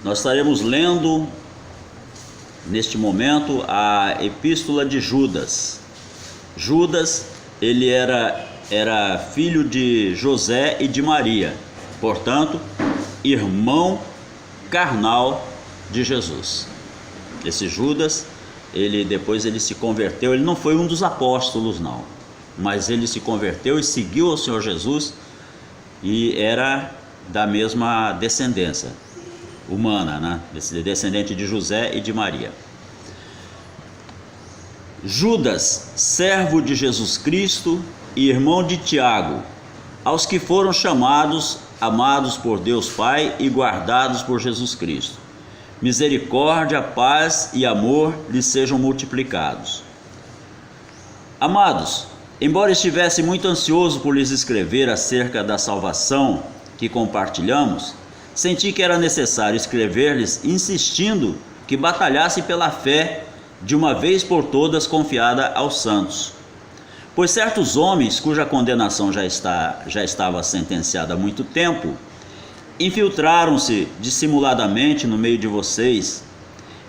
Nós estaremos lendo neste momento a epístola de Judas. Judas, ele era filho de José e de Maria, portanto, irmão carnal de Jesus. Esse Judas, depois ele se converteu, ele não foi um dos apóstolos não, mas ele se converteu e seguiu ao Senhor Jesus e era da mesma descendência humana, né? Descendente de José e de Maria. Judas, servo de Jesus Cristo e irmão de Tiago, aos que foram chamados, amados por Deus Pai e guardados por Jesus Cristo. Misericórdia, paz e amor lhes sejam multiplicados. Amados, embora estivesse muito ansioso por lhes escrever acerca da salvação que compartilhamos, senti que era necessário escrever-lhes insistindo que batalhassem pela fé de uma vez por todas confiada aos santos. Pois certos homens, cuja condenação já estava sentenciada há muito tempo, infiltraram-se dissimuladamente no meio de vocês.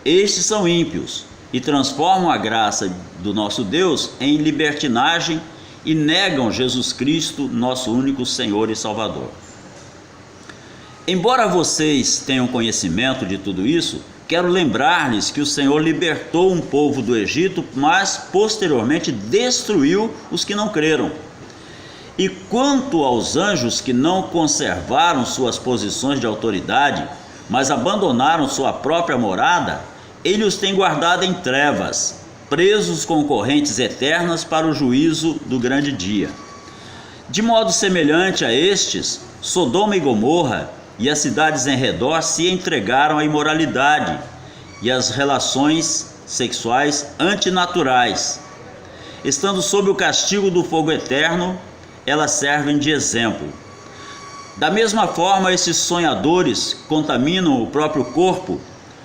Estes são ímpios e transformam a graça do nosso Deus em libertinagem e negam Jesus Cristo, nosso único Senhor e Salvador. Embora vocês tenham conhecimento de tudo isso, quero lembrar-lhes que o Senhor libertou um povo do Egito, mas posteriormente destruiu os que não creram. E quanto aos anjos que não conservaram suas posições de autoridade, mas abandonaram sua própria morada, ele os tem guardado em trevas, presos com correntes eternas para o juízo do grande dia. De modo semelhante a estes, Sodoma e Gomorra e as cidades em redor se entregaram à imoralidade e às relações sexuais antinaturais. Estando sob o castigo do fogo eterno, elas servem de exemplo. Da mesma forma, esses sonhadores contaminam o próprio corpo,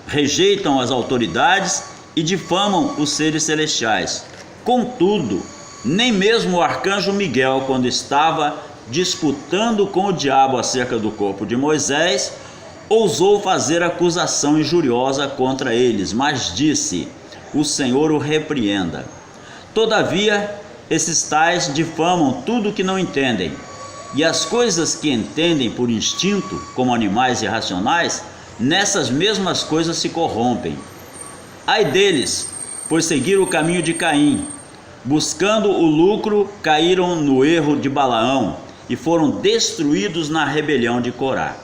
rejeitam as autoridades e difamam os seres celestiais. Contudo, nem mesmo o arcanjo Miguel, quando estava disputando com o diabo acerca do corpo de Moisés, ousou fazer acusação injuriosa contra eles, mas disse: o Senhor o repreenda. Todavia, esses tais difamam tudo que não entendem, e as coisas que entendem por instinto, como animais irracionais, nessas mesmas coisas se corrompem. Ai deles, pois seguiram o caminho de Caim, buscando o lucro, caíram no erro de Balaão e foram destruídos na rebelião de Corá.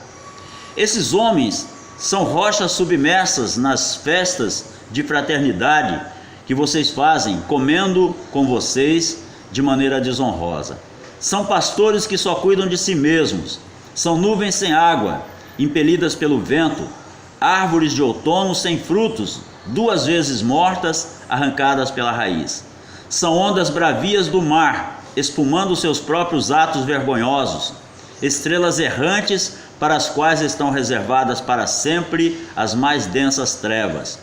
Esses homens são rochas submersas nas festas de fraternidade que vocês fazem, comendo com vocês de maneira desonrosa. São pastores que só cuidam de si mesmos, são nuvens sem água, impelidas pelo vento, árvores de outono sem frutos, 2 vezes mortas, arrancadas pela raiz. São ondas bravias do mar, espumando seus próprios atos vergonhosos, estrelas errantes para as quais estão reservadas para sempre as mais densas trevas.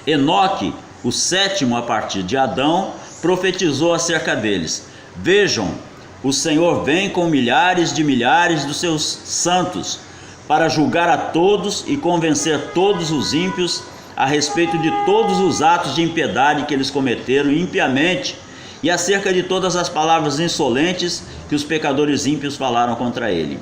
Enoque, o 7º a partir de Adão, profetizou acerca deles: vejam, o Senhor vem com milhares de milhares dos seus santos para julgar a todos e convencer todos os ímpios a respeito de todos os atos de impiedade que eles cometeram impiamente e acerca de todas as palavras insolentes que os pecadores ímpios falaram contra ele.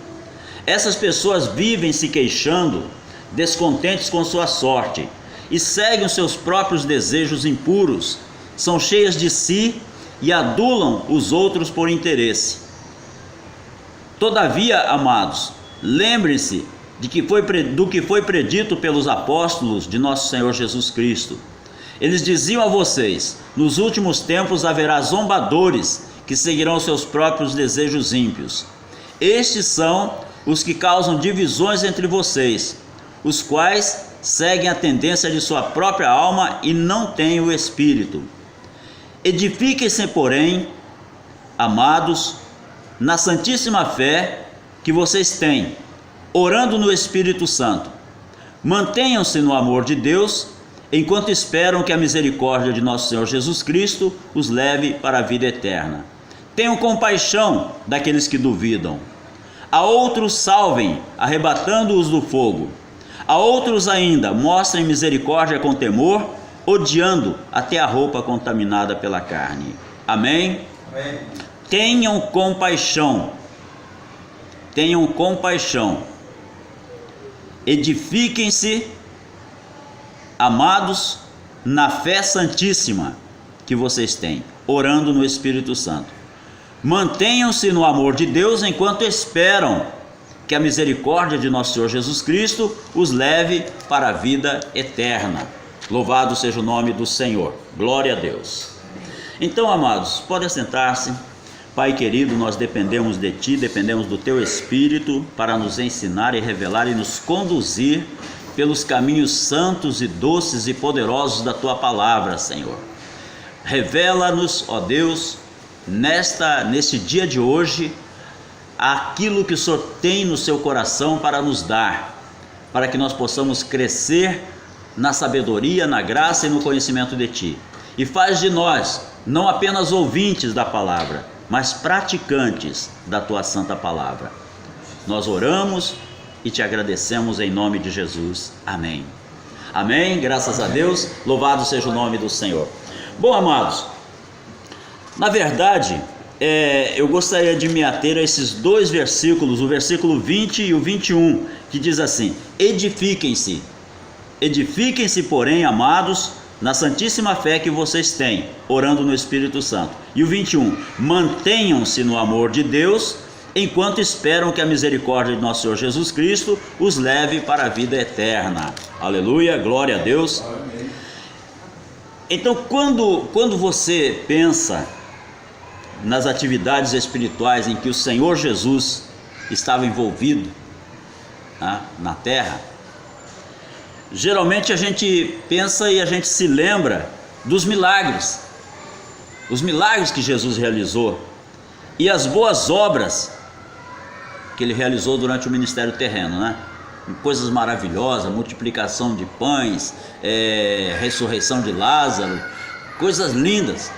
Essas pessoas vivem se queixando, descontentes com sua sorte, e seguem os seus próprios desejos impuros, são cheias de si e adulam os outros por interesse. Todavia, amados, lembrem-se do que foi predito pelos apóstolos de nosso Senhor Jesus Cristo. Eles diziam a vocês: nos últimos tempos haverá zombadores que seguirão seus próprios desejos ímpios. Estes são os que causam divisões entre vocês, os quais seguem a tendência de sua própria alma e não têm o Espírito. Edifiquem-se, porém, amados, na santíssima fé que vocês têm, orando no Espírito Santo. Mantenham-se no amor de Deus, enquanto esperam que a misericórdia de nosso Senhor Jesus Cristo os leve para a vida eterna. Tenham compaixão daqueles que duvidam. A outros salvem, arrebatando-os do fogo. A outros ainda, mostrem misericórdia com temor, odiando até a roupa contaminada pela carne. Amém? Amém. Tenham compaixão. Tenham compaixão. Edifiquem-se, amados, na fé santíssima que vocês têm, orando no Espírito Santo. Mantenham-se no amor de Deus enquanto esperam que a misericórdia de nosso Senhor Jesus Cristo os leve para a vida eterna. Louvado seja o nome do Senhor. Glória a Deus. Então, amados, podem sentar-se. Pai querido, nós dependemos de Ti, dependemos do Teu Espírito para nos ensinar e revelar e nos conduzir pelos caminhos santos e doces e poderosos da Tua palavra, Senhor. Revela-nos, ó Deus, neste dia de hoje, aquilo que o Senhor tem no seu coração para nos dar, para que nós possamos crescer na sabedoria, na graça e no conhecimento de Ti. E faz de nós, não apenas ouvintes da palavra, mas praticantes da Tua santa palavra. Nós oramos e Te agradecemos em nome de Jesus. Amém. Amém, graças a Deus, louvado seja o nome do Senhor. Bom, amados, na verdade, eu gostaria de me ater a esses dois versículos, o versículo 20 e o 21, que diz assim: edifiquem-se, porém, amados, na santíssima fé que vocês têm, orando no Espírito Santo. E o 21, mantenham-se no amor de Deus, enquanto esperam que a misericórdia de nosso Senhor Jesus Cristo os leve para a vida eterna. Aleluia, glória a Deus. Amém. Então, quando você pensa nas atividades espirituais em que o Senhor Jesus estava envolvido, na terra, geralmente a gente pensa e a gente se lembra dos milagres, os milagres que Jesus realizou e as boas obras que Ele realizou durante o ministério terreno, né? Coisas maravilhosas, multiplicação de pães, ressurreição de Lázaro, coisas lindas,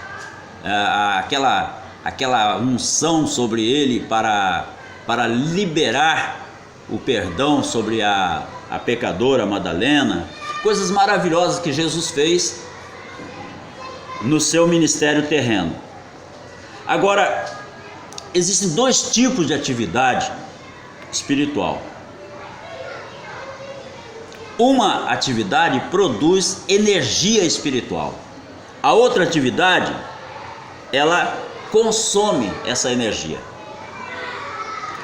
aquela unção sobre Ele para liberar o perdão sobre a pecadora Madalena, coisas maravilhosas que Jesus fez no seu ministério terreno. Agora, existem dois tipos de atividade espiritual. Uma atividade produz energia espiritual. A outra atividade, ela consome essa energia.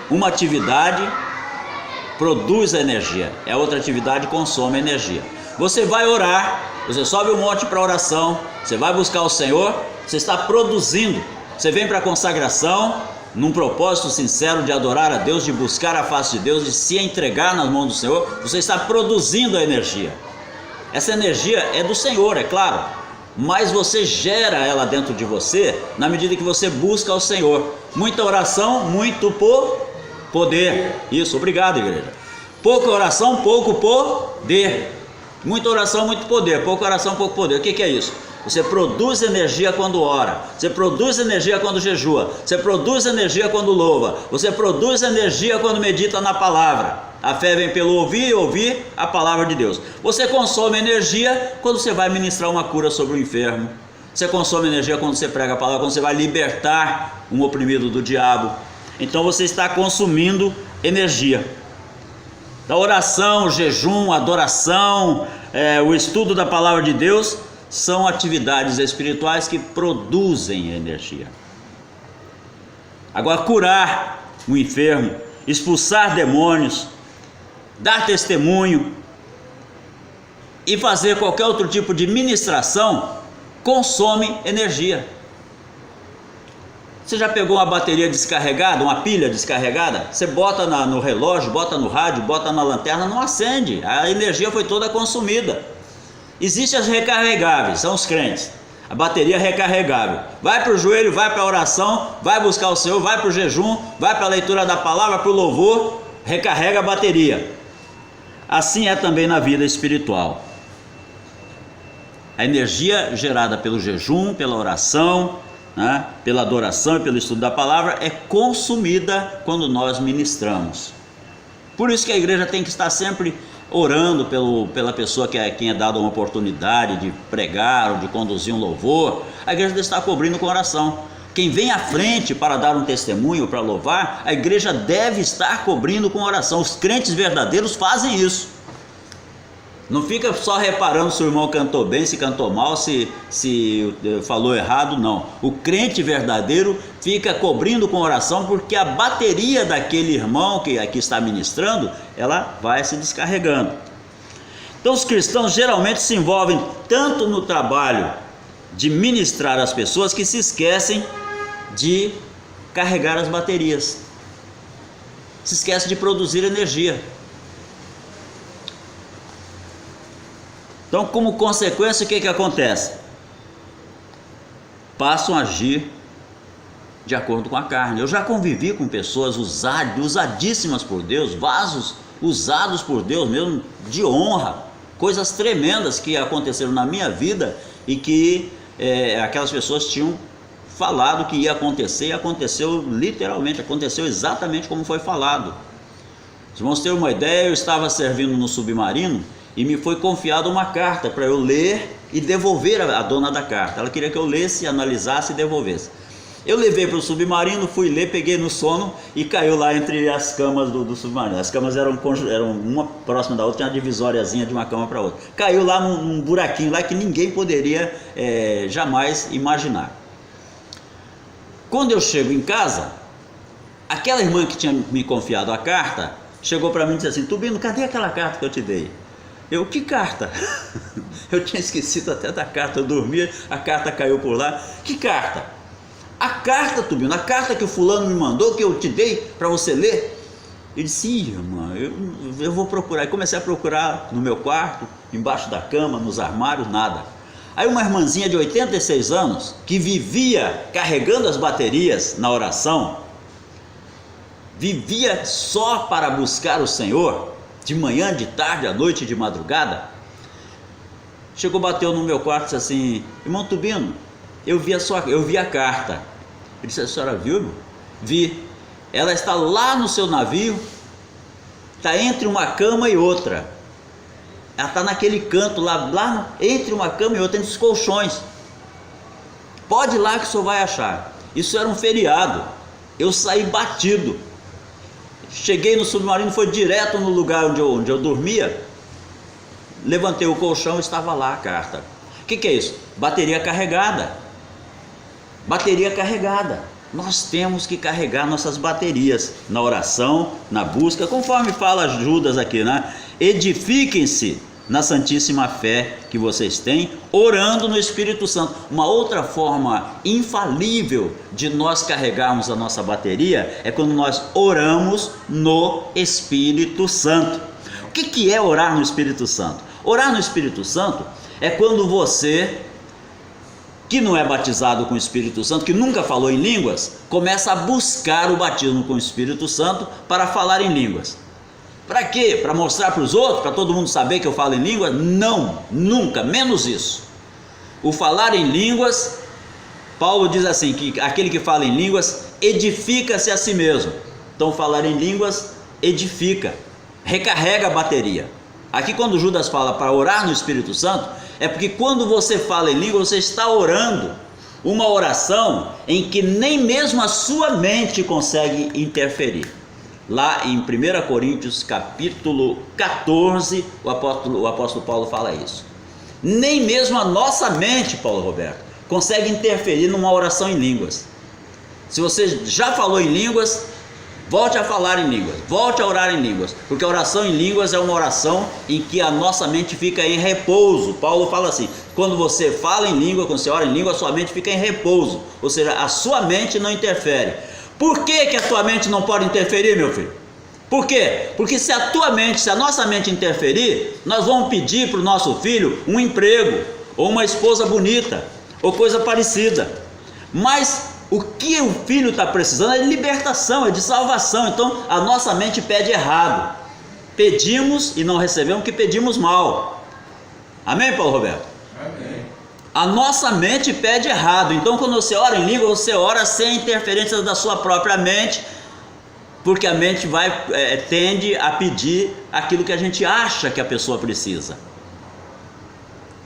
Uma atividade produz a energia, a outra atividade consome a energia. Você vai orar, você sobe um monte para oração, você vai buscar o Senhor, você está produzindo. Você vem para a consagração num propósito sincero de adorar a Deus, de buscar a face de Deus, de se entregar nas mãos do Senhor. Você está produzindo a energia. Essa energia é do Senhor, é claro, mas você gera ela dentro de você na medida que você busca o Senhor. Muita oração, muito poder. Isso, obrigado, igreja. Pouca oração, pouco poder. Muita oração, muito poder. Pouca oração, pouco poder. O que é isso? Você produz energia quando ora, você produz energia quando jejua, você produz energia quando louva, você produz energia quando medita na palavra. A fé vem pelo ouvir a palavra de Deus. Você consome energia quando você vai ministrar uma cura sobre o enfermo. Você consome energia quando você prega a palavra, quando você vai libertar um oprimido do diabo. Então você está consumindo energia. A oração, o jejum, a adoração, o estudo da palavra de Deus são atividades espirituais que produzem energia. Agora, curar um enfermo, expulsar demônios, dar testemunho e fazer qualquer outro tipo de ministração consome energia. Você já pegou uma bateria descarregada, uma pilha descarregada? Você bota no relógio, bota no rádio, bota na lanterna, não acende. A energia foi toda consumida. Existem as recarregáveis, são os crentes. A bateria recarregável. Vai para o joelho, vai para a oração, vai buscar o Senhor, vai para o jejum, vai para a leitura da palavra, para o louvor, recarrega a bateria. Assim é também na vida espiritual. A energia gerada pelo jejum, pela oração, pela adoração e pelo estudo da palavra é consumida quando nós ministramos. Por isso que a igreja tem que estar sempre orando pela pessoa quem é dada uma oportunidade de pregar ou de conduzir um louvor, a igreja deve estar cobrindo com oração. Quem vem à frente para dar um testemunho, para louvar, a igreja deve estar cobrindo com oração. Os crentes verdadeiros fazem isso. Não fica só reparando se o irmão cantou bem, se cantou mal, se falou errado, não. O crente verdadeiro fica cobrindo com oração, porque a bateria daquele irmão que aqui está ministrando, ela vai se descarregando. Então os cristãos geralmente se envolvem tanto no trabalho de ministrar as pessoas que se esquecem de carregar as baterias, se esquecem de produzir energia. Então, como consequência, o que acontece? Passam a agir de acordo com a carne. Eu já convivi com pessoas usadíssimas por Deus, vasos usados por Deus mesmo, de honra, coisas tremendas que aconteceram na minha vida e que aquelas pessoas tinham falado que ia acontecer, e aconteceu literalmente, aconteceu exatamente como foi falado. Se vamos ter uma ideia, eu estava servindo no submarino e me foi confiada uma carta para eu ler e devolver a dona da carta. Ela queria que eu lesse, analisasse e devolvesse. Eu levei para o submarino, fui ler, peguei no sono e caiu lá entre as camas do submarino. As camas eram uma próxima da outra, tinha uma divisóriazinha de uma cama para outra. Caiu lá num buraquinho lá que ninguém poderia jamais imaginar. Quando eu chego em casa, aquela irmã que tinha me confiado a carta chegou para mim e disse assim: Tubino, cadê aquela carta que eu te dei? Eu, que carta? Eu tinha esquecido até da carta, eu dormia, a carta caiu por lá. Que carta? A carta, Tubino, a carta que o fulano me mandou, que eu te dei para você ler. Ele disse: irmã, eu vou procurar. E comecei a procurar no meu quarto, embaixo da cama, nos armários, nada. Aí uma irmãzinha de 86 anos, que vivia carregando as baterias na oração, vivia só para buscar o Senhor, de manhã, de tarde, à noite, de madrugada, chegou, bateu no meu quarto e disse assim: irmão Tubino, eu vi a carta. Ele disse: a senhora viu, irmão? Vi. Ela está lá no seu navio, está entre uma cama e outra. Ela está naquele canto lá entre uma cama e outra, entre os colchões. Pode ir lá que o senhor vai achar. Isso era um feriado. Eu saí batido. Cheguei no submarino, foi direto no lugar onde eu dormia. Levantei o colchão e estava lá a carta. O que é isso? Bateria carregada. Bateria carregada. Nós temos que carregar nossas baterias na oração, na busca, conforme fala Judas aqui, né? Edifiquem-se na santíssima fé que vocês têm, orando no Espírito Santo. Uma outra forma infalível de nós carregarmos a nossa bateria é quando nós oramos no Espírito Santo. O que é orar no Espírito Santo? Orar no Espírito Santo é quando você, que não é batizado com o Espírito Santo, que nunca falou em línguas, começa a buscar o batismo com o Espírito Santo para falar em línguas. Para quê? Para mostrar para os outros, para todo mundo saber que eu falo em línguas? Não, nunca, menos isso. O falar em línguas, Paulo diz assim, que aquele que fala em línguas edifica-se a si mesmo. Então falar em línguas edifica, recarrega a bateria. Aqui quando Judas fala para orar no Espírito Santo, é porque quando você fala em língua, você está orando uma oração em que nem mesmo a sua mente consegue interferir. Lá em 1 Coríntios capítulo 14, o apóstolo Paulo fala isso. Nem mesmo a nossa mente, Paulo Roberto, consegue interferir numa oração em línguas. Se você já falou em línguas, volte a falar em línguas, volte a orar em línguas, porque a oração em línguas é uma oração em que a nossa mente fica em repouso. Paulo fala assim: quando você fala em língua, quando você ora em língua, a sua mente fica em repouso, ou seja, a sua mente não interfere. Por que a tua mente não pode interferir, meu filho? Por quê? Porque se a nossa mente interferir, nós vamos pedir para o nosso filho um emprego, ou uma esposa bonita, ou coisa parecida. Mas o que o filho está precisando é de libertação, é de salvação. Então a nossa mente pede errado. Pedimos e não recebemos porque pedimos mal. Amém, Paulo Roberto? Amém. A nossa mente pede errado. Então quando você ora em língua, você ora sem interferência da sua própria mente, porque a mente tende a pedir aquilo que a gente acha que a pessoa precisa.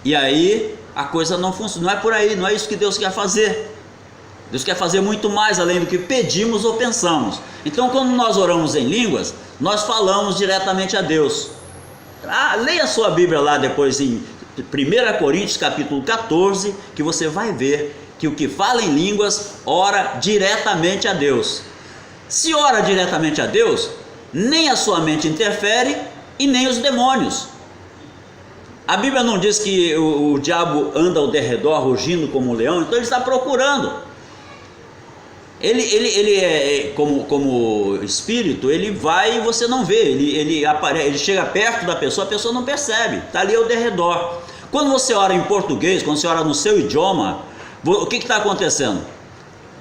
E aí a coisa não funciona, não é por aí, não é isso que Deus quer fazer. Deus quer fazer muito mais além do que pedimos ou pensamos. Então, quando nós oramos em línguas, nós falamos diretamente a Deus. Leia a sua Bíblia lá depois em 1 Coríntios capítulo 14, que você vai ver que o que fala em línguas ora diretamente a Deus. Se ora diretamente a Deus, nem a sua mente interfere e nem os demônios. A Bíblia não diz que o diabo anda ao derredor rugindo como um leão, então ele está procurando. Ele é como espírito, ele vai e você não vê, ele chega perto da pessoa, a pessoa não percebe, está ali ao derredor. Quando você ora em português, quando você ora no seu idioma, o que está acontecendo?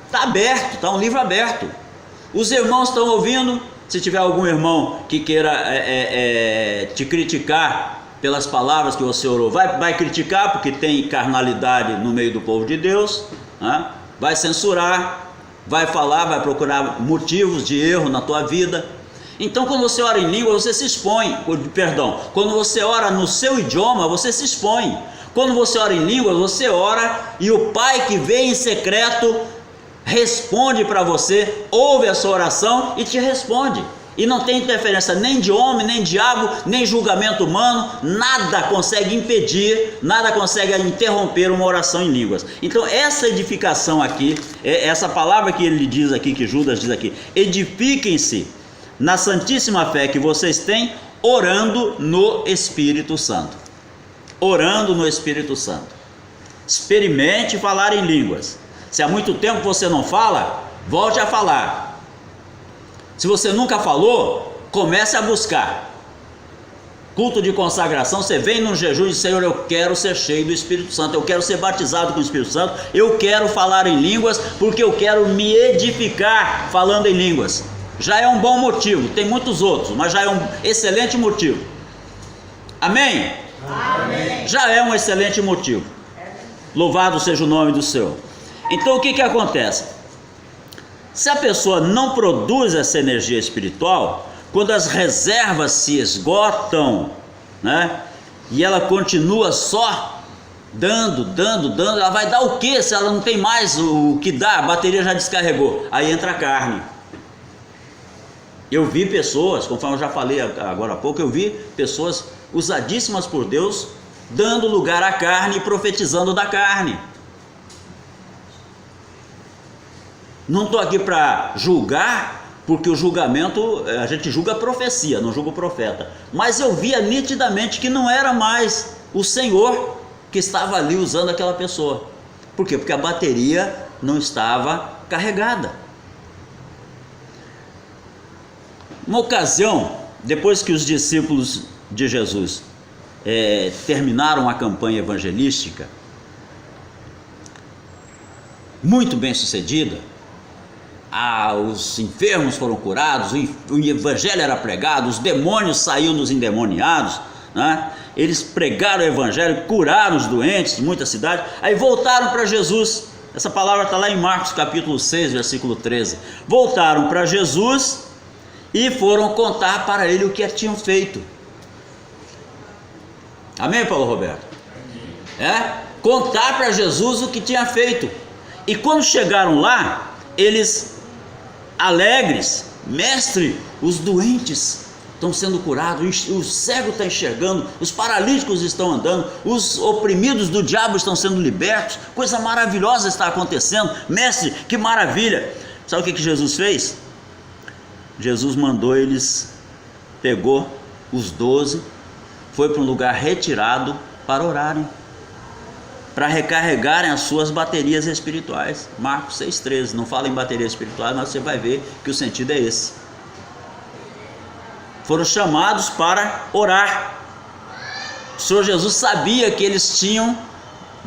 Está aberto, está um livro aberto. Os irmãos estão ouvindo. Se tiver algum irmão que queira te criticar pelas palavras que você orou, vai criticar porque tem carnalidade no meio do povo de Deus, né? Vai censurar, vai falar, vai procurar motivos de erro na tua vida. Então, quando você ora em língua, você se expõe. Quando você ora no seu idioma, você se expõe. Quando você ora em língua, você ora e o Pai que vê em secreto responde para você, ouve a sua oração e te responde. E não tem interferência nem de homem, nem diabo, nem julgamento humano, nada consegue impedir, nada consegue interromper uma oração em línguas. Então essa edificação aqui, essa palavra que ele diz aqui, que Judas diz aqui, edifiquem-se na santíssima fé que vocês têm, orando no Espírito Santo. Orando no Espírito Santo. Experimente falar em línguas. Se há muito tempo você não fala, volte a falar. Se você nunca falou, comece a buscar. Culto de consagração, você vem num jejum e diz: Senhor, eu quero ser cheio do Espírito Santo, eu quero ser batizado com o Espírito Santo, eu quero falar em línguas, porque eu quero me edificar falando em línguas. Já é um bom motivo, tem muitos outros, mas já é um excelente motivo. Amém? Amém. Já é um excelente motivo. Louvado seja o nome do Senhor. Então o que acontece? Se a pessoa não produz essa energia espiritual, quando as reservas se esgotam, né, e ela continua só dando, ela vai dar o que se ela não tem mais o que dar? A bateria já descarregou, aí entra a carne. Eu vi pessoas, conforme eu já falei agora há pouco, eu vi pessoas usadíssimas por Deus, dando lugar à carne e profetizando da carne. Não estou aqui para julgar, porque o julgamento, a gente julga a profecia, não julga o profeta. Mas eu via nitidamente que não era mais o Senhor que estava ali usando aquela pessoa. Por quê? Porque a bateria não estava carregada. Uma ocasião, depois que os discípulos de Jesus terminaram a campanha evangelística, muito bem sucedida, os enfermos foram curados, o evangelho era pregado, os demônios saíam dos endemoniados, né? Eles pregaram o evangelho, curaram os doentes de muitas cidades, aí voltaram para Jesus. Essa palavra está lá em Marcos capítulo 6, versículo 13. Voltaram para Jesus e foram contar para ele o que tinham feito. Amém, Paulo Roberto? Contar para Jesus o que tinha feito. E quando chegaram lá, eles alegres: mestre, os doentes estão sendo curados, o cego está enxergando, os paralíticos estão andando, os oprimidos do diabo estão sendo libertos, coisa maravilhosa está acontecendo, mestre, que maravilha. Sabe o que Jesus fez? Jesus mandou pegou os 12, foi para um lugar retirado para orarem, para recarregarem as suas baterias espirituais. Marcos 6,13, não fala em bateria espiritual, mas você vai ver que o sentido é esse. Foram chamados para orar. O Senhor Jesus sabia que eles tinham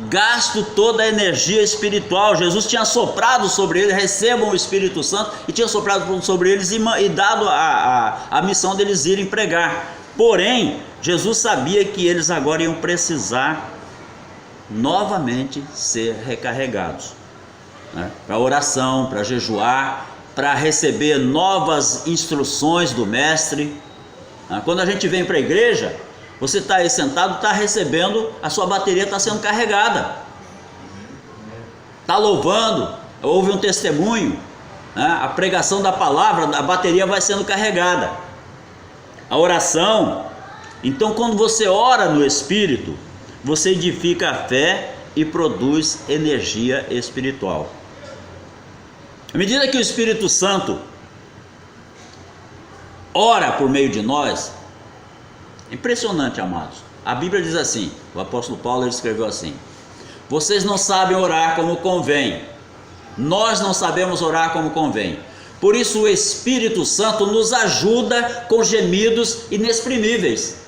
gasto toda a energia espiritual. Jesus tinha soprado sobre eles: recebam o Espírito Santo, e tinha soprado sobre eles e dado a missão deles irem pregar. Porém, Jesus sabia que eles agora iam precisar novamente ser recarregados, né? Para oração, para jejuar, para receber novas instruções do mestre. Quando a gente vem para a igreja, você está aí sentado, está recebendo, a sua bateria está sendo carregada, está louvando, houve um testemunho, a pregação da palavra, a bateria vai sendo carregada, a oração. Então, quando você ora no Espírito, você edifica a fé e produz energia espiritual. À medida que o Espírito Santo ora por meio de nós, impressionante, amados. A Bíblia diz assim, o apóstolo Paulo ele escreveu assim: vocês não sabem orar como convém, nós não sabemos orar como convém, por isso o Espírito Santo nos ajuda com gemidos inexprimíveis.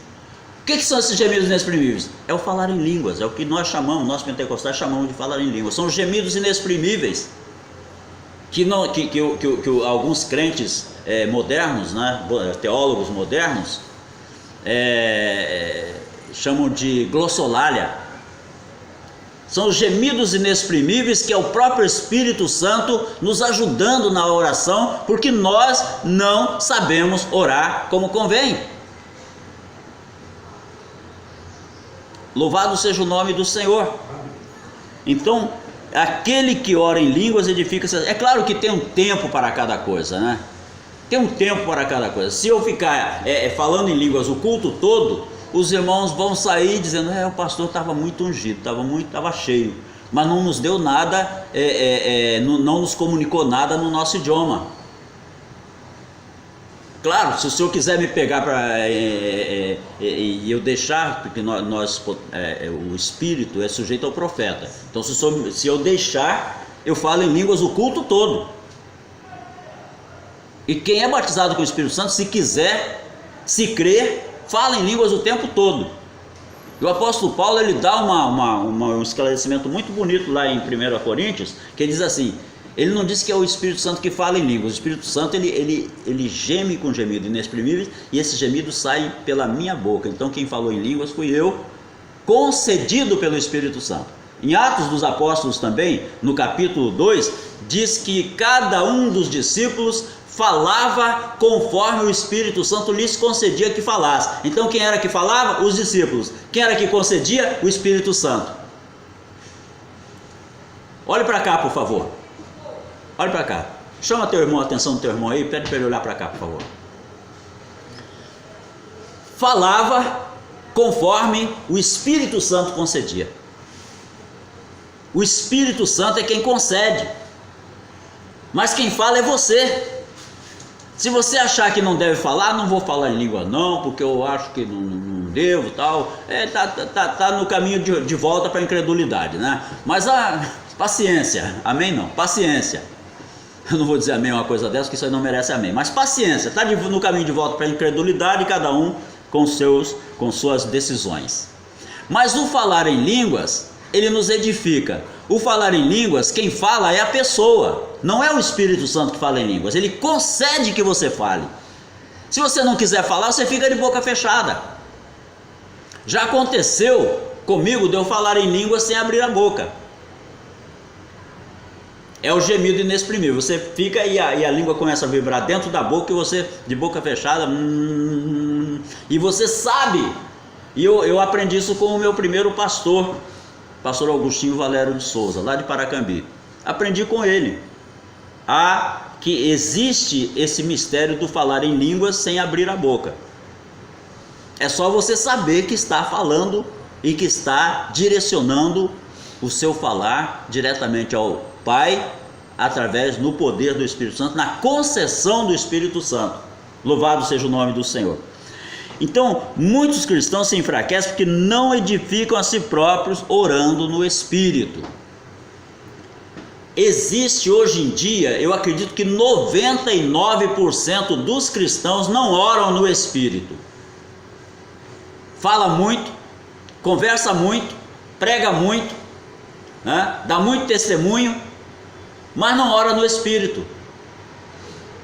O que são esses gemidos inexprimíveis? É o falar em línguas, é o que nós chamamos, nós pentecostais chamamos de falar em línguas. São os gemidos inexprimíveis que alguns crentes modernos, né, teólogos modernos, chamam de glossolalia. São os gemidos inexprimíveis que é o próprio Espírito Santo nos ajudando na oração, porque nós não sabemos orar como convém. Louvado seja o nome do Senhor. Então, aquele que ora em línguas edifica. É claro que tem um tempo para cada coisa, né? Tem um tempo para cada coisa. Se eu ficar falando em línguas o culto todo, os irmãos vão sair dizendo: o pastor estava muito ungido, estava cheio, mas não nos deu nada, não nos comunicou nada no nosso idioma. Claro, se o senhor quiser me pegar e eu deixar, porque o Espírito é sujeito ao profeta. Então, se eu deixar, eu falo em línguas o culto todo. E quem é batizado com o Espírito Santo, se quiser, se crer, fala em línguas o tempo todo. E o apóstolo Paulo ele dá um esclarecimento muito bonito lá em 1 Coríntios, que ele diz assim: ele não diz que é o Espírito Santo que fala em línguas. O Espírito Santo ele geme com gemidos inexprimíveis, e esses gemidos saem pela minha boca. Então quem falou em línguas fui eu, concedido pelo Espírito Santo. Em Atos dos Apóstolos também, no capítulo 2, diz que cada um dos discípulos falava conforme o Espírito Santo lhes concedia que falasse. Então quem era que falava? Os discípulos. Quem era que concedia? O Espírito Santo. Olhe para cá, por favor. Olha para cá, chama teu irmão, a atenção do teu irmão aí, pede para ele olhar para cá, por favor. Falava conforme o Espírito Santo concedia. O Espírito Santo é quem concede, mas quem fala é você. Se você achar que não deve falar, não vou falar em língua não, porque eu acho que não devo, tal, tá no caminho de volta para a incredulidade, né? Mas paciência, amém não, paciência. Eu não vou dizer amém uma coisa dessa, que isso aí não merece amém. Mas paciência, está no caminho de volta para a incredulidade, cada um com suas decisões. Mas o falar em línguas, ele nos edifica. O falar em línguas, quem fala é a pessoa, não é o Espírito Santo que fala em línguas. Ele concede que você fale. Se você não quiser falar, você fica de boca fechada. Já aconteceu comigo de eu falar em línguas sem abrir a boca. É o gemido inexprimível. Você fica e a língua começa a vibrar dentro da boca, e você de boca fechada, e você sabe. E eu aprendi isso com o meu primeiro pastor Augustinho Valério de Souza, lá de Paracambi. Aprendi com ele que existe esse mistério do falar em línguas sem abrir a boca. É só você saber que está falando e que está direcionando o seu falar diretamente ao Pai, através no poder do Espírito Santo, na concessão do Espírito Santo. Louvado seja o nome do Senhor. Então, muitos cristãos se enfraquecem porque não edificam a si próprios orando no Espírito. Existe hoje em dia, eu acredito que 99% dos cristãos não oram no Espírito. Fala muito, conversa muito, prega muito, né? Dá muito testemunho, mas não ora no Espírito.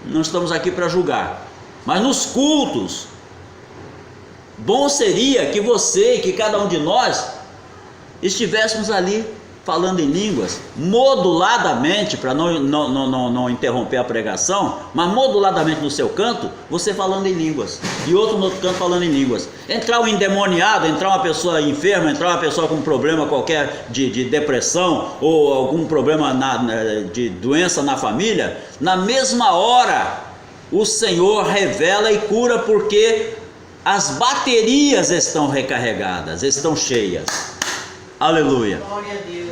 Não estamos aqui para julgar, mas nos cultos, bom seria que você e que cada um de nós estivéssemos ali falando em línguas, moduladamente, para não interromper a pregação, mas moduladamente no seu canto, você falando em línguas, e outro no outro canto falando em línguas. Entrar um endemoniado, entrar uma pessoa enferma, entrar uma pessoa com um problema qualquer de depressão, ou algum problema de doença na família, na mesma hora o Senhor revela e cura, porque as baterias estão recarregadas, estão cheias. Aleluia. Glória a Deus.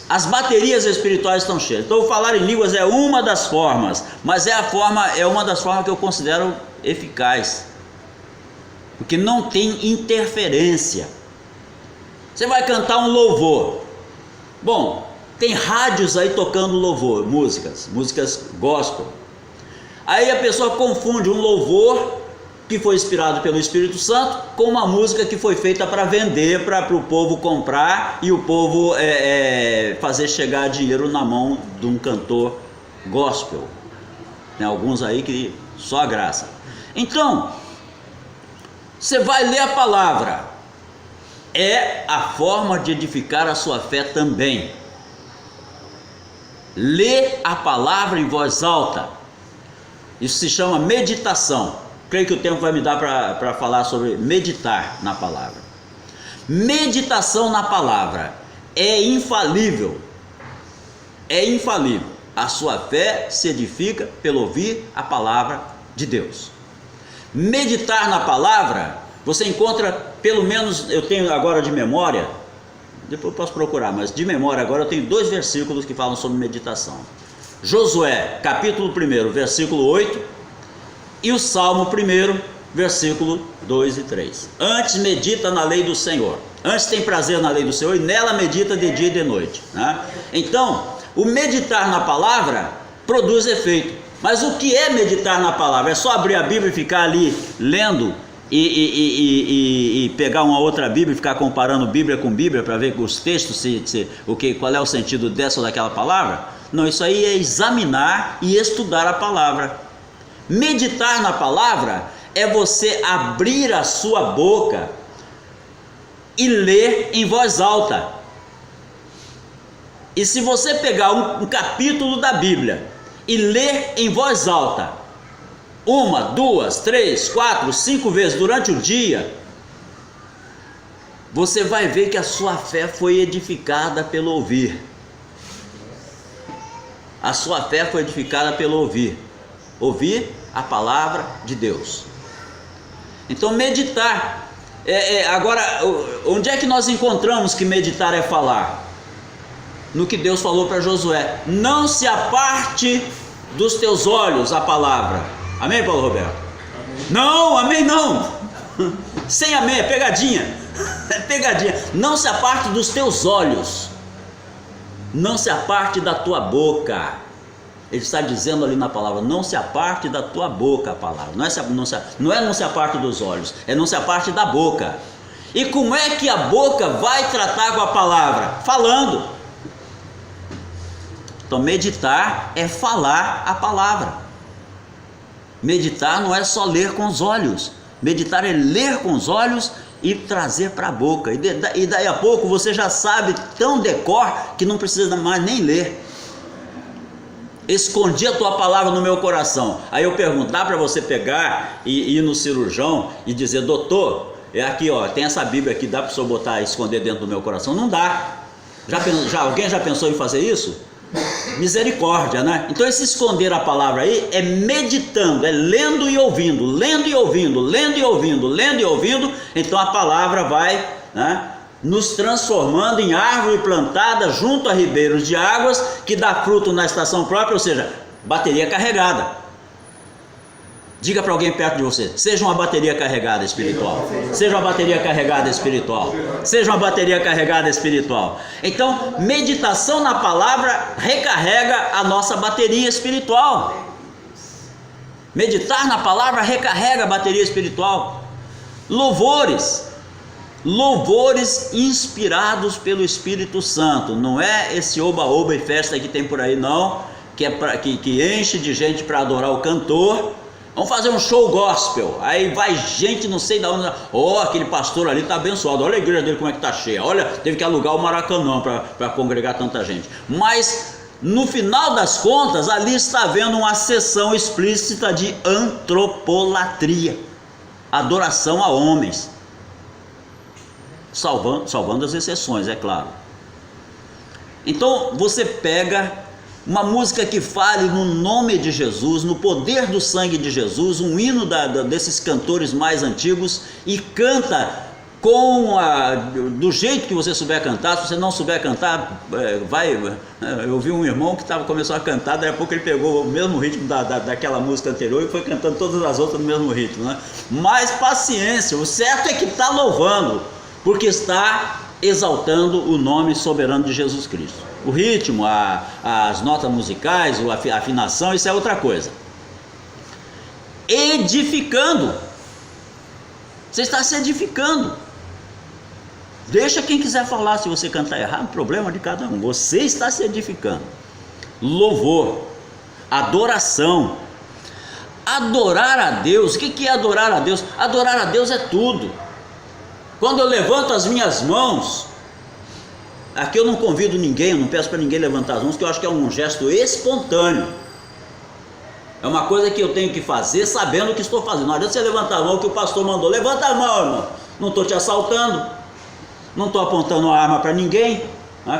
As baterias espirituais estão cheias. Então, falar em línguas é uma das formas, mas é uma das formas que eu considero eficaz, porque não tem interferência. Você vai cantar um louvor. Bom, tem rádios aí tocando louvor, músicas gospel. Aí a pessoa confunde um louvor que foi inspirado pelo Espírito Santo com uma música que foi feita para vender, para o povo comprar e o povo fazer chegar dinheiro na mão de um cantor gospel. Tem alguns aí que só a graça. Então, você vai ler a palavra, é a forma de edificar a sua fé também. Lê a palavra em voz alta, isso se chama meditação. Creio que o tempo vai me dar para falar sobre meditar na palavra. Meditação na palavra é infalível. É infalível. A sua fé se edifica pelo ouvir a palavra de Deus. Meditar na palavra, você encontra, pelo menos, eu tenho agora de memória, depois eu posso procurar, mas de memória agora eu tenho 2 versículos que falam sobre meditação. Josué, capítulo 1, versículo 8, e o Salmo 1, versículo 2 e 3. Antes medita na lei do Senhor. Antes tem prazer na lei do Senhor e nela medita de dia e de noite, né? Então, o meditar na palavra produz efeito. Mas o que é meditar na palavra? É só abrir a Bíblia e ficar ali lendo e pegar uma outra Bíblia e ficar comparando Bíblia com Bíblia para ver os textos, qual é o sentido dessa ou daquela palavra? Não, isso aí é examinar e estudar a palavra. Meditar na palavra é você abrir a sua boca e ler em voz alta. E se você pegar um capítulo da Bíblia e ler em voz alta, 1, 2, 3, 4, 5 vezes durante o dia, você vai ver que a sua fé foi edificada pelo ouvir. A sua fé foi edificada pelo ouvir. Ouvir a palavra de Deus. Então, meditar. Agora, onde é que nós encontramos que meditar é falar? No que Deus falou para Josué: não se aparte dos teus olhos a palavra. Amém, Paulo Roberto? Amém. Não, amém não. Sem amém, é pegadinha. É pegadinha. Não se aparte dos teus olhos. Não se aparte da tua boca. Ele está dizendo ali na palavra: não se aparte da tua boca a palavra. Não é não se aparte dos olhos, é não se aparte da boca. E como é que a boca vai tratar com a palavra? Falando. Então, meditar é falar a palavra. Meditar não é só ler com os olhos. Meditar é ler com os olhos e trazer para a boca. E daí a pouco você já sabe tão decor que não precisa mais nem ler. Escondi a tua palavra no meu coração. Aí eu pergunto: dá para você pegar e ir no cirurgião e dizer: doutor, aqui ó, tem essa Bíblia aqui, dá para o senhor botar, esconder dentro do meu coração? Não dá. Alguém já pensou em fazer isso? Misericórdia, né? Então esse esconder a palavra aí é meditando, é lendo e ouvindo, lendo e ouvindo, lendo e ouvindo, lendo e ouvindo. Então a palavra vai, né, nos transformando em árvore plantada junto a ribeiros de águas, que dá fruto na estação própria, ou seja, bateria carregada. Diga para alguém perto de você: seja uma bateria carregada espiritual. Seja uma bateria carregada espiritual. Seja uma bateria carregada espiritual. Então, meditação na palavra recarrega a nossa bateria espiritual. Meditar na palavra recarrega a bateria espiritual. Louvores inspirados pelo Espírito Santo. Não é esse oba-oba e festa que tem por aí não, que enche de gente para adorar o cantor, Vamos fazer um show gospel. Aí vai gente, não sei de onde. Aquele pastor ali está abençoado. Olha a igreja dele como é que está cheia. Olha, teve que alugar o Maracanã para congregar tanta gente. Mas no final das contas, ali está havendo uma sessão explícita de antropolatria, adoração a homens, salvando as exceções, é claro. Então você pega uma música que fale no nome de Jesus, no poder do sangue de Jesus, um hino desses cantores mais antigos, e canta do jeito que você souber cantar. Se você não souber cantar, eu vi um irmão que começou a cantar, daí a pouco ele pegou o mesmo ritmo daquela música anterior e foi cantando todas as outras no mesmo ritmo, né? Mas paciência, o certo é que está louvando, porque está exaltando o nome soberano de Jesus Cristo. O ritmo, as notas musicais, a afinação, isso é outra coisa. Edificando. Você está se edificando. Deixa quem quiser falar se você cantar errado, problema de cada um. Você está se edificando. Louvor, adoração. Adorar a Deus. O que é adorar a Deus? Adorar a Deus é tudo. Quando eu levanto as minhas mãos, aqui eu não convido ninguém, eu não peço para ninguém levantar as mãos, porque eu acho que é um gesto espontâneo. É uma coisa que eu tenho que fazer sabendo o que estou fazendo. Não adianta você levantar a mão que o pastor mandou. Levanta a mão, irmão. Não estou te assaltando, não estou apontando a arma para ninguém.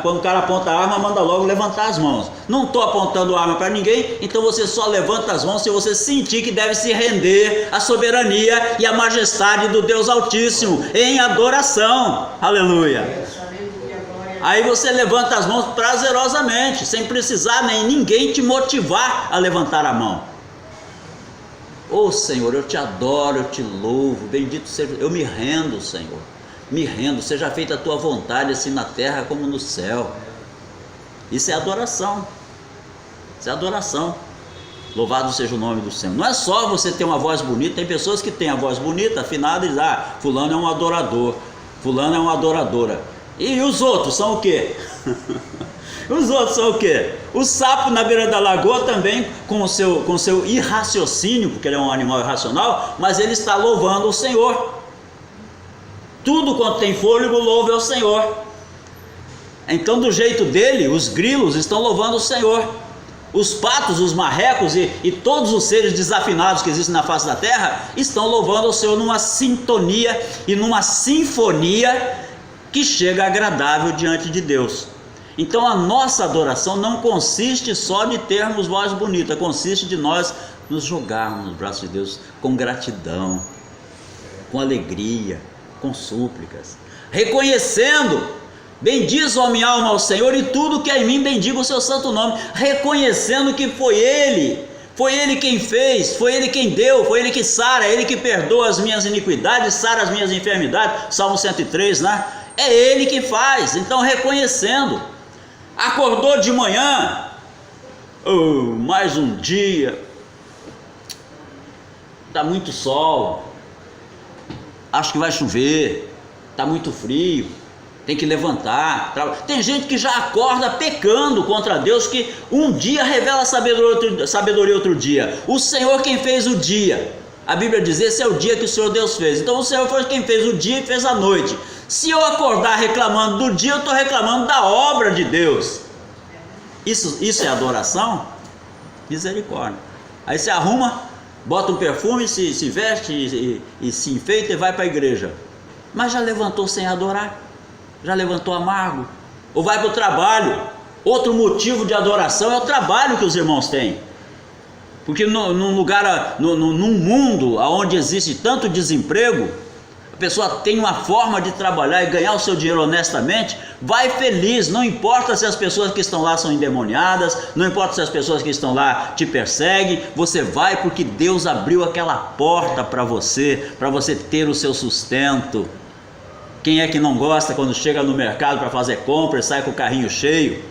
Quando o cara aponta a arma, manda logo levantar as mãos. Não estou apontando a arma para ninguém, então você só levanta as mãos se você sentir que deve se render à soberania e à majestade do Deus Altíssimo, em adoração. Aleluia. Aí você levanta as mãos prazerosamente, sem precisar nem ninguém te motivar a levantar a mão. Senhor, eu te adoro, eu te louvo, bendito seja, eu me rendo, Senhor. Me rendo, seja feita a tua vontade, assim na terra como no céu. Isso é adoração. Isso é adoração. Louvado seja o nome do Senhor. Não é só você ter uma voz bonita. Tem pessoas que têm a voz bonita, afinada, e dizem: fulano é um adorador, fulano é uma adoradora. E os outros são o quê? Os outros são o quê? O sapo na beira da lagoa também, com o seu irraciocínio, porque ele é um animal irracional, mas ele está louvando o Senhor. Tudo quanto tem fôlego, louve ao Senhor. Então, do jeito dele, os grilos estão louvando o Senhor. Os patos, os marrecos e todos os seres desafinados que existem na face da terra estão louvando o Senhor numa sintonia e numa sinfonia que chega agradável diante de Deus. Então, a nossa adoração não consiste só de termos voz bonita, consiste de nós nos jogarmos nos braços de Deus com gratidão, com alegria, com súplicas, reconhecendo: bendiz, ó minha alma, ao Senhor, e tudo que é em mim bendiga o seu santo nome, reconhecendo que foi Ele quem fez, foi Ele quem deu, foi Ele que sara, é Ele que perdoa as minhas iniquidades, sara as minhas enfermidades, Salmo 103, né? É Ele que faz. Então, reconhecendo. Acordou de manhã, mais um dia, está muito sol, acho que vai chover, está muito frio, tem que levantar. Tem gente que já acorda pecando contra Deus, que um dia revela sabedoria outro dia. O Senhor quem fez o dia. A Bíblia diz: esse é o dia que o Senhor Deus fez. Então o Senhor foi quem fez o dia e fez a noite. Se eu acordar reclamando do dia, eu estou reclamando da obra de Deus. Isso é adoração? Misericórdia. Aí você arruma, bota um perfume, se veste e se enfeita e vai para a igreja. Mas já levantou sem adorar? Já levantou amargo? Ou vai para o trabalho? Outro motivo de adoração é o trabalho que os irmãos têm. Porque num mundo onde existe tanto desemprego, a pessoa tem uma forma de trabalhar e ganhar o seu dinheiro honestamente, vai feliz, não importa se as pessoas que estão lá são endemoniadas, não importa se as pessoas que estão lá te perseguem, você vai porque Deus abriu aquela porta para você ter o seu sustento. Quem é que não gosta quando chega no mercado para fazer compra e sai com o carrinho cheio?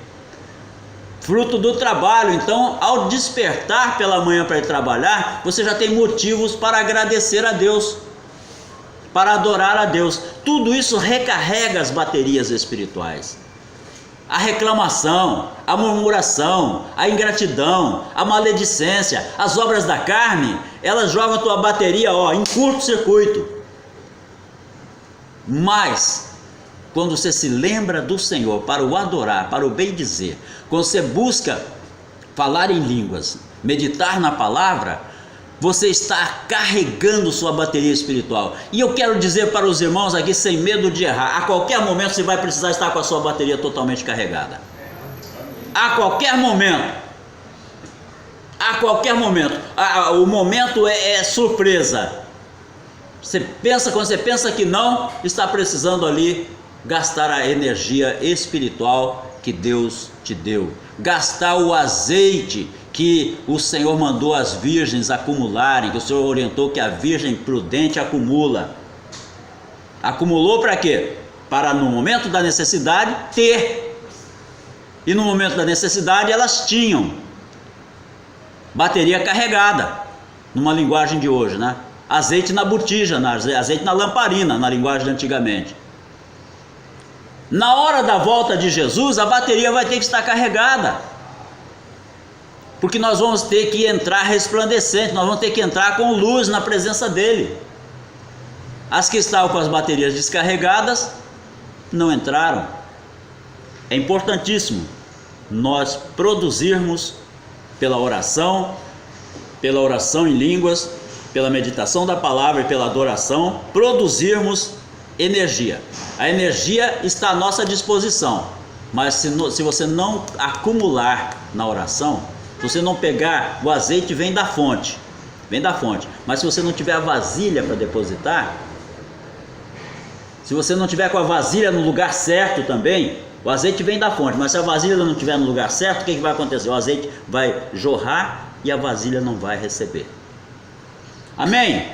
Fruto do trabalho. Então, ao despertar pela manhã para ir trabalhar, você já tem motivos para agradecer a Deus, para adorar a Deus. Tudo isso recarrega as baterias espirituais. a reclamação, a murmuração, a ingratidão, a maledicência, as obras da carne, elas jogam a tua bateria em curto-circuito. Mas, quando você se lembra do Senhor para o adorar, para o bendizer, quando você busca falar em línguas, meditar na palavra, você está carregando sua bateria espiritual. E eu quero dizer para os irmãos aqui, sem medo de errar, a qualquer momento você vai precisar estar com a sua bateria totalmente carregada. A qualquer momento. A qualquer momento. O momento é surpresa. Quando você pensa que não, está precisando ali gastar a energia espiritual que Deus te deu. Gastar o azeite que o Senhor mandou as virgens acumularem, que o Senhor orientou que a virgem prudente acumula. Acumulou para quê? Para no momento da necessidade ter. E no momento da necessidade elas tinham bateria carregada, numa linguagem de hoje, né? Azeite na botija, azeite na lamparina, na linguagem de antigamente. Na hora da volta de Jesus, a bateria vai ter que estar carregada. Porque nós vamos ter que entrar resplandecente, nós vamos ter que entrar com luz na presença dele. As que estavam com as baterias descarregadas não entraram. É importantíssimo nós produzirmos pela oração em línguas, pela meditação da palavra e pela adoração, produzirmos energia. A energia está à nossa disposição, mas se você não acumular na oração, se você não pegar, o azeite vem da fonte, mas se você não tiver a vasilha para depositar, se você não tiver com a vasilha no lugar certo também, o azeite vem da fonte, mas se a vasilha não estiver no lugar certo, o que vai acontecer? O azeite vai jorrar e a vasilha não vai receber. Amém?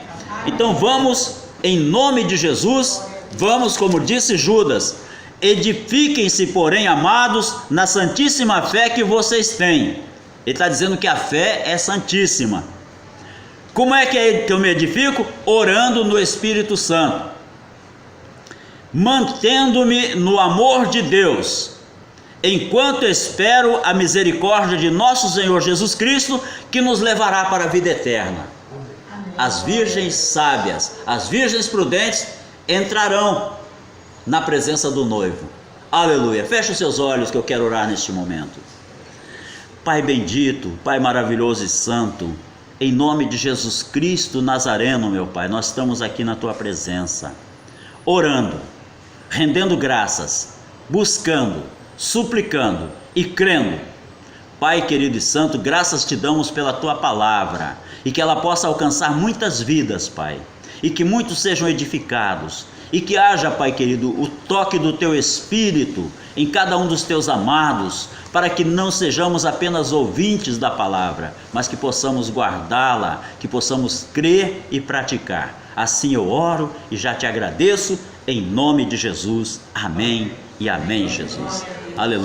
Então vamos, em nome de Jesus, vamos, como disse Judas, edifiquem-se, porém, amados, na santíssima fé que vocês têm. Ele está dizendo que a fé é santíssima. Como é que eu me edifico? Orando no Espírito Santo, mantendo-me no amor de Deus, enquanto espero a misericórdia de nosso Senhor Jesus Cristo, que nos levará para a vida eterna. As virgens sábias, as virgens prudentes entrarão na presença do noivo. Aleluia. Feche os seus olhos que eu quero orar neste momento. Pai bendito, Pai maravilhoso e santo, em nome de Jesus Cristo Nazareno, meu Pai, nós estamos aqui na Tua presença, orando, rendendo graças, buscando, suplicando e crendo. Pai querido e santo, graças te damos pela Tua palavra, e que ela possa alcançar muitas vidas, Pai, e que muitos sejam edificados, e que haja, Pai querido, o toque do Teu Espírito em cada um dos Teus amados, para que não sejamos apenas ouvintes da palavra, mas que possamos guardá-la, que possamos crer e praticar. Assim eu oro e já te agradeço, em nome de Jesus. Amém e amém, Jesus. Aleluia.